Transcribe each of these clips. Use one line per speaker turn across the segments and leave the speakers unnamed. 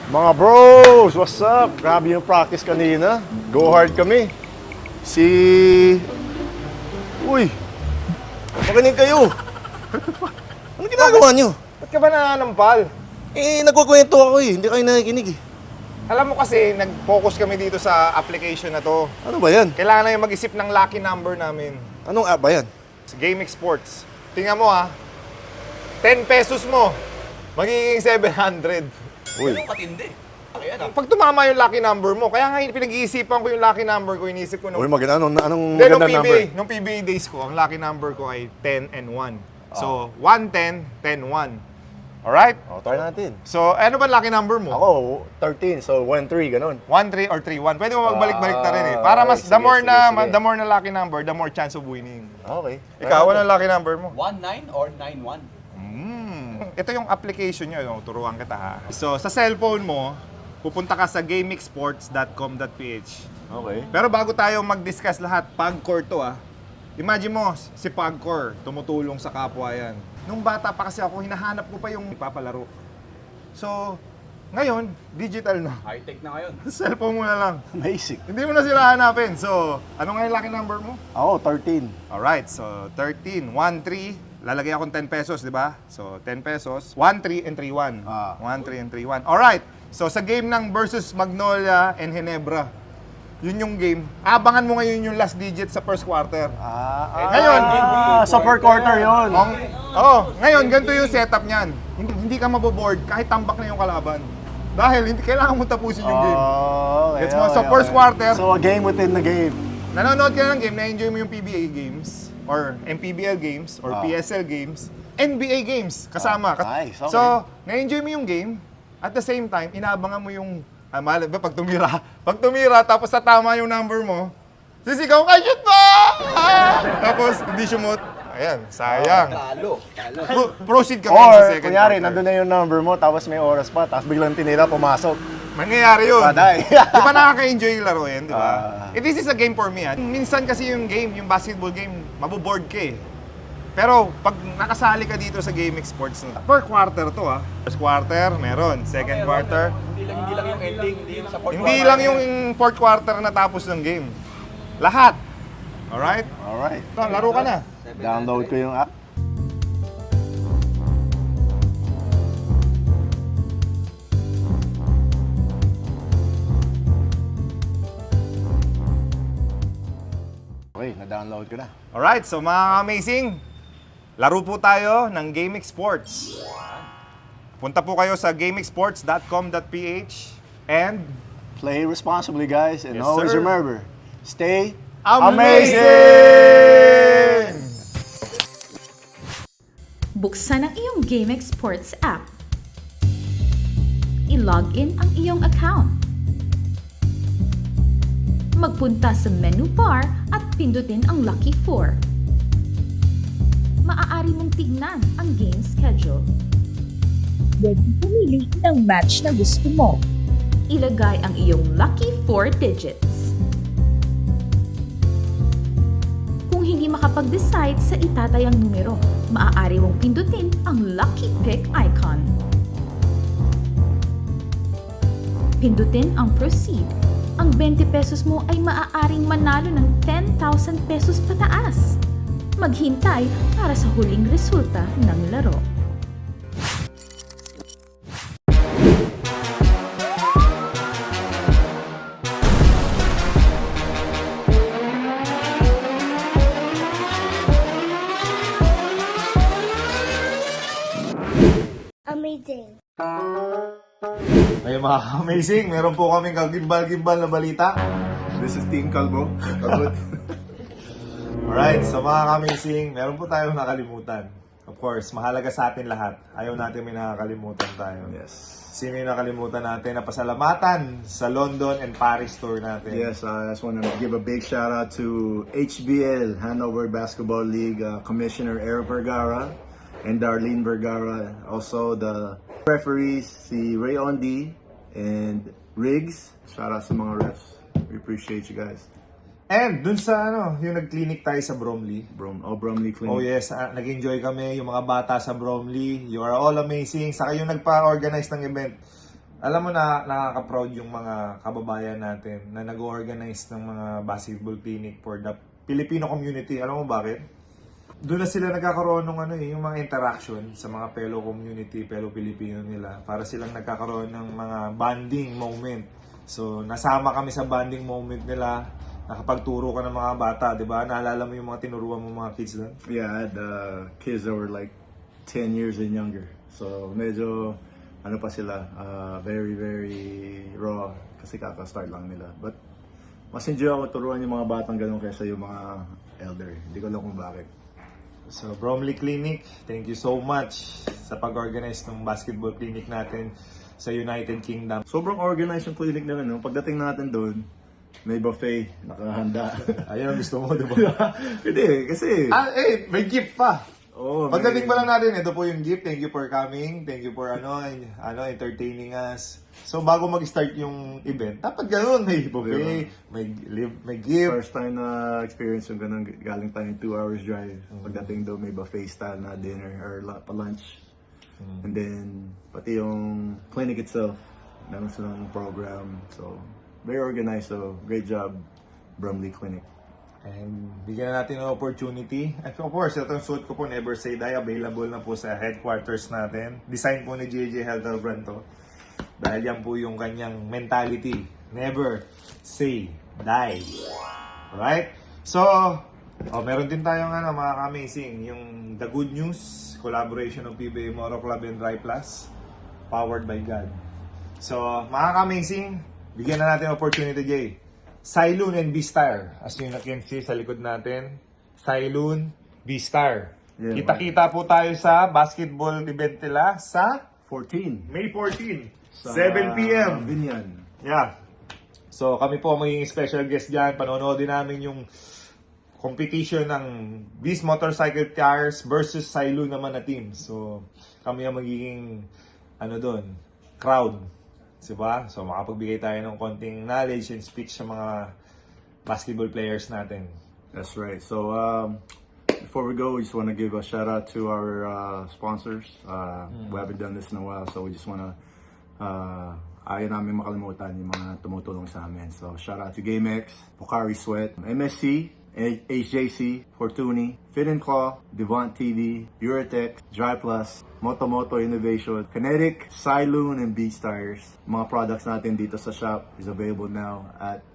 Mga bros, what's up? Grabe yung practice kanina. Go hard kami. Uy! Makinig kayo! Ano ginagawa nyo?
Ba't ka ba nananampal?
Nagkukwento ako eh. Hindi kayo nakikinig eh.
Alam mo kasi, nag-focus kami dito sa application na to.
Ano ba yan?
Kailangan na yung mag-isip ng lucky number namin.
Anong app ba yan?
Sa GameX Sports. Tingnan mo ha, 10 pesos mo, magiging 700.
Uy.
Anong katindi? Ayan ah.
Pag tumama yung lucky number mo, kaya nga pinag-iisipan ko yung lucky number ko, inisip ko
Uy,
nung...
anong
Then,
magandang number?
Nung PBA days ko, ang lucky number ko ay 10 and 1. So, 110, 10, 1. Alright?
O, try natin.
So, ano ba lucky number mo?
Ako, 13. So, 1-3, ganun.
1-3 or 3-1. Pwede mo magbalik-balik na rin eh. Para mas,
okay, sige.
the more na lucky number, the more chance of winning.
Okay.
Ikaw, ano lucky number mo?
1-9 or 9-1?
Ito yung application nyo, no? Turuan kita ha. So, sa cellphone mo, pupunta ka sa gamexsports.com.ph.
Okay.
Pero bago tayo mag-discuss lahat, Pagcor to ah. Imagine mo, si Pagcor, tumutulong sa kapwa yan. Nung bata pa kasi ako, hinahanap ko pa yung ipapalaro. So, ngayon, digital na.
High-tech na ngayon.
Cellphone mo na lang.
Basic.
Hindi mo na sila hanapin. So, ano nga yung lucky number mo?
Ako, 13.
Alright, so 13, 1-3. Lalagay akong 10 pesos, di ba? So, 10 pesos. 1-3 and 3-1. 1-3 and 3-1. Alright, so sa game ng versus Magnolia and Ginebra, yun yung game. Abangan mo ngayon yung last digit sa first quarter. Ngayon,
sa per quarter yun.
Ngayon, ganito yung setup niyan. Hindi ka maboboard kahit tambak na yung kalaban. Dahil hindi kailangan mo tapusin yung game.
Okay,
Gets mo? So, first quarter,
So, a game within the game.
nanonood ka ng game, na-enjoy mo yung PBA games, or MPBL games, or PSL games, NBA games, kasama.
Nice, okay.
So, na-enjoy mo yung game, at the same time, inaabangan mo yung, malay ba, pag tumira, tapos sa tama yung number mo, sisigaw ka, shoot ba? Tapos, hindi sumot. Ayan, sayang.
Talo.
Proceed ka ngayon sa
Or,
second
kunyari,
quarter.
nandun na yung number mo, tapos may oras pa, tapos biglang tinira, pumasok.
Mangyayari yun.
Paday.
Di ba nakaka-enjoy yung laro yan, di ba? This is a game for me. Minsan kasi yung game, yung basketball game, maboboard ka eh. Pero pag nakasali ka dito sa GameX Sports, per quarter to ah. First quarter, meron. Second quarter.
Hindi lang yung ending, hindi yung sa fourth
Hindi
quarter.
lang yung fourth quarter na tapos ng game. Lahat. Alright?
Alright.
Laro ka na.
Download ko yung app. Okay, na-download ko na.
Alright, so mga amazing, laro po tayo ng GameX Sports. Punta po kayo sa gamexsports.com.ph and
Play responsibly, guys, and
Yes,
always
sir.
remember, stay
amazing!
Buksan ang iyong GameX Sports app. I-log in ang iyong account. Magpunta sa menu bar at pindutin ang Lucky 4. Maaari mong tignan ang game schedule.
Pwede pumili ng match na gusto mo.
Ilagay ang iyong Lucky 4 digits. Kung hindi makapag-decide sa itatayang numero, maaari mong pindutin ang Lucky Pick icon. Pindutin ang Proceed. Ang 20 pesos mo ay maaaring manalo ng 10,000 pesos pataas. Maghintay para sa huling resulta ng laro.
Amazing.
Ay mga amazing, meron po kaming kagimbal-gimbal na balita.
This is Team Kalbo. Kalbot.
Alright, so mga amazing, meron po tayong nakalimutan. Of course, mahalaga sa atin lahat. Ayaw natin may nakakalimutan tayo.
Yes.
Sino yung nakalimutan natin na pasalamatan sa London and Paris tour natin?
Yes, I just want to give a big shout out to HBL, Hanover Basketball League Commissioner Eric Vergara and Darlene Vergara. Also the referees, si Ray Ondi and Riggs. Shout out sa mga refs. We appreciate you guys.
And dun sa yung nag-clinic tayo sa Bromley.
Bromley Clinic.
Oh yes, nag-enjoy kami, yung mga bata sa Bromley. You are all amazing. Saka yung nagpa-organize ng event. Alam mo na nakaka-proud yung mga kababayan natin na nag-organize ng mga basketball clinic for the Filipino community. Alam mo bakit? Doon na sila nagkakaroon ng yung mga interaction sa mga fellow community, fellow Pilipino nila para silang nagkakaroon ng mga bonding moment. So, nasama kami sa bonding moment nila. Nakapagturo ka ng mga bata, di ba? Naalala mo yung mga tinuruan mo mga kids doon?
Yeah, I had kids that were like 10 years and younger. So, medyo, ano pa sila, very, very raw kasi kaka-start lang nila. But, mas enjoy ako turuan yung mga batang ganun kaysa yung mga elder. Hindi ko alam kung bakit.
So, Bromley Clinic, thank you so much sa pag-organize ng basketball clinic natin sa United Kingdom.
Sobrang organized yung clinic nila, no? Pagdating natin doon, may buffet, nakahanda.
Ayun, gusto mo, di ba?
Hindi, kasi...
May gift pa!
Oh,
Pagdating pa lang natin, ito po yung gift. Thank you for coming. Thank you for entertaining us. So, bago mag-start yung event, dapat ganoon. May buffet, may gift.
First time na experience yung ganun, galing tayong 2 hours drive. Pagdating doon, may buffet style na dinner or lunch. And then, pati yung clinic itself, meron silang program. So, very organized. So, great job, Bromley Clinic.
And bigyan natin ng opportunity. And of course, itong suit ko po, Never Say Die, available na po sa headquarters natin. Design po ni JJ Health Brand to. Dahil yan po yung kanyang mentality. Never say die. Alright? So, meron din tayong mga amazing. Yung The Good News, collaboration ng PBA Moto Club and Dry Plus, powered by God. So, mga amazing, bigyan na natin opportunity, Jay. Cylon and B-Star. As you can see sa likod natin, Cylon, B-Star.
Yeah,
Kita-kita po tayo sa basketball event nila sa
14.
May 14,
Sa
7 p.m.
Binyan.
Yeah. So kami po magiging special guest dyan. Panonood din namin yung competition ng Beast Motorcycle Cars versus Cylon naman na team. So kami ang magiging doon, crowd. Diba? So makapagbigay tayo ng konting knowledge and speech sa mga basketball players natin.
That's right. So, before we go, we just want to give a shout out to our sponsors. We haven't done this in a while, so we just want to ayaw namin makalimutan yung mga tumutulong sa amin. So, shout out to GameX, Pocari Sweat, MSC, HJC, Fortuny, Fit and Claw, Devant TV, Eurotex, Dry Plus, Moto Innovation, Kinetic, Cylon, and Beast Tires. Mga products natin dito sa shop is available now at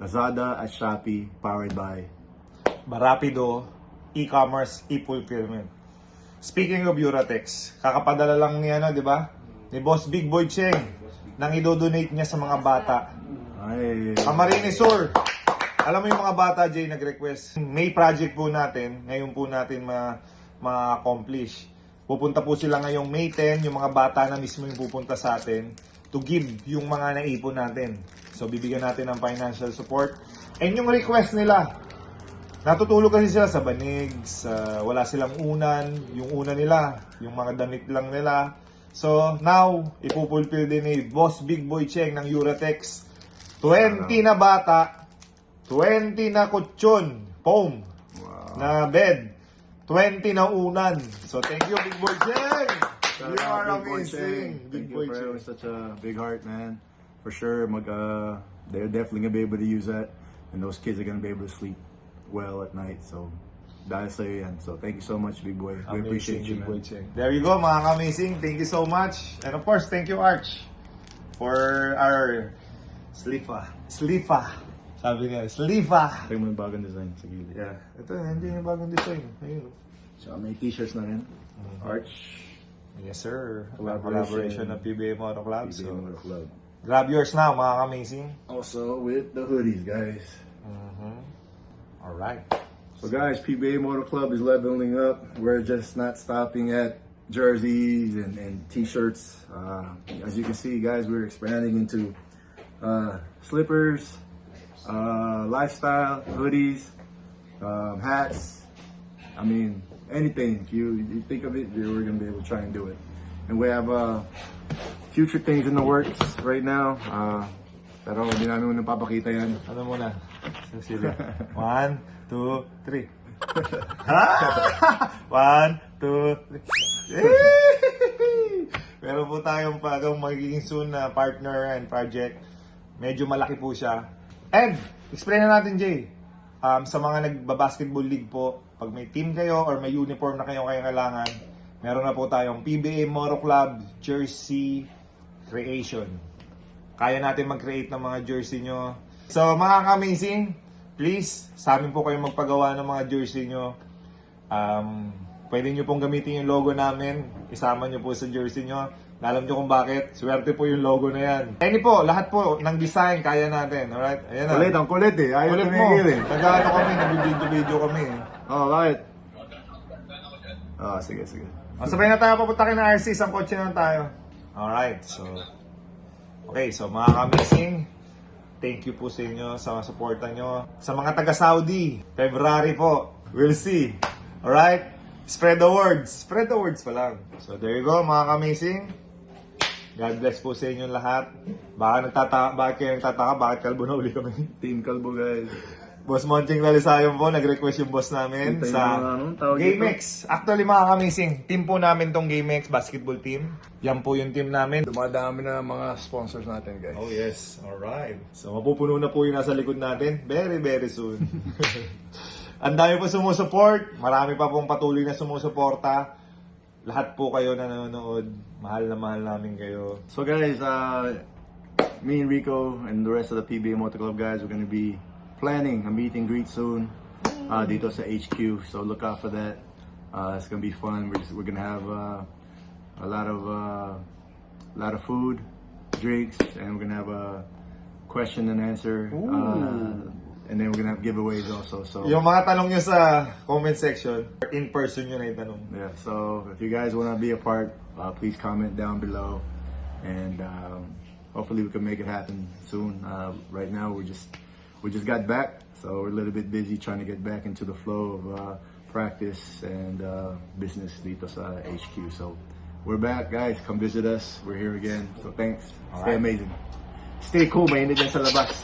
Lazada at Shopee, powered by
Barapido, e-commerce, e-fulfillment. Speaking of Eurotex, kakapadala lang ni di ba? Ni Boss Big Boy Cheng nang i-donate niya sa mga bata.
Ay,
Camarines Sur. Alam mo yung mga bata, Jay, nag-request. May project po natin, ngayon po natin ma-accomplish. Pupunta po sila ngayong May 10, yung mga bata na mismo yung pupunta sa atin to give yung mga naipon natin. So, bibigyan natin ng financial support. And yung request nila, natutulog kasi sila sa banig, wala silang unan, yung unan nila, yung mga damit lang nila. So, now, ipupulfill din ni Boss Big Boy Cheng ng Eurotex. 20 na bata, 20 na kutsyon, foam, na bed, 20 na unan. So, thank you, Big Boy Cheng!
shout
You
out
are
Big Boy
amazing,
Cheng.
Big
Thank
Boy
you for
Cheng.
having such a big heart, man. For sure, they're definitely gonna be able to use that, and those kids are gonna be able to sleep well at night. So, dahil sa'yo yan. So, thank you so much, Big Boy. We appreciate you,
Big Boy
man.
Cheng. There you go, mga amazing. Thank you so much. And of course, thank you, Arch, for our Slifa. Sabi niya, Slifa.
Tayo mo yung bagong design sa gilid.
Yeah. Ito, hindi yung bagong design. Ayun.
So, may t-shirts na rin. Arch,
Yes, sir.
Collaboration.
Collaboration ng PBA Moto Club.
PBA
So,
Motor Club.
grab yours now, mga amazing.
Also, with the hoodies, guys.
Alright.
So guys, PBA Motor Club is leveling up. We're just not stopping at jerseys and t-shirts. As you can see, guys, we're expanding into slippers, lifestyle, hoodies, hats. I mean, anything. If you think of it, we're going to be able to try and do it. And we have future things in the works right now. Pero hindi namin napapakita yan.
Ano muna? Cecilia. 1, 2, 3. 1, 2, 3. Pero po po tayong magiging soon na partner and project. Medyo malaki po siya. And, explain na natin, Jay. Sa mga nagba-basketball league po, pag may team kayo or may uniform na kayo kailangan, meron na po tayong PBA Moto Club Jersey Creation. Kaya natin mag-create ng mga jersey nyo. So, mga ka-amazing, please, sa amin po kayo magpagawa ng mga jersey nyo. Pwede nyo pong gamitin yung logo namin. Isama nyo po sa jersey nyo. Alam nyo kung bakit. Swerte po yung logo na yan. Any po, lahat po ng design, kaya natin. Alright? Ayan na.
Kulit, ang kulit eh. Ayaw
Kulit mo.
tumigil eh.
Nag-ano kami, nag-video kami.
Bakit? Sige.
Sabay na tayo papunta kay na RC. Isang kotse na tayo. Alright, so... Okay, so mga ka-amazing, thank you po sa inyo, sa suporta nyo. Sa mga taga-Saudi, February po, we'll see. Alright? Spread the words. Spread the words pa lang. So there you go, mga ka-amazing. God bless po sa inyo lahat. Bakit kayo nagtataka? Bakit kalbo na uli kami?
Team Kalbo, guys.
Boss Monching Nalisayon po, nag-request yung boss namin
Hintay
sa
mo tawag
GameX. Actually, mga ka-amazing, team po namin tong GameX basketball team. Yan po yung team namin.
Dumadami na mga sponsors natin, guys.
Oh yes, alright. So mapupuno na po yung nasa likod natin very very soon. Ang dami po sumusuport, marami pa pong patuloy na sumusuporta. Lahat po kayo na nanonood, mahal na mahal namin kayo.
So guys, me and Rico and the rest of the PBA Motor Club guys, we're gonna be planning a meet and greet soon dito sa HQ. So look out for that. It's gonna be fun. We're gonna have a lot of food, drinks, and we're gonna have a question and answer. And then we're gonna have giveaways also. So
Yung mga tanong nyo sa comment section, in person nyo na itanong.
yeah, so if you guys wanna be a part, please comment down below, and hopefully we can make it happen soon. Right now we just got back, so we're a little bit busy trying to get back into the flow of practice and business dito sa HQ. So we're back, guys. Come visit us. We're here again. So thanks. Stay amazing. Stay cool, mainit yan sa labas.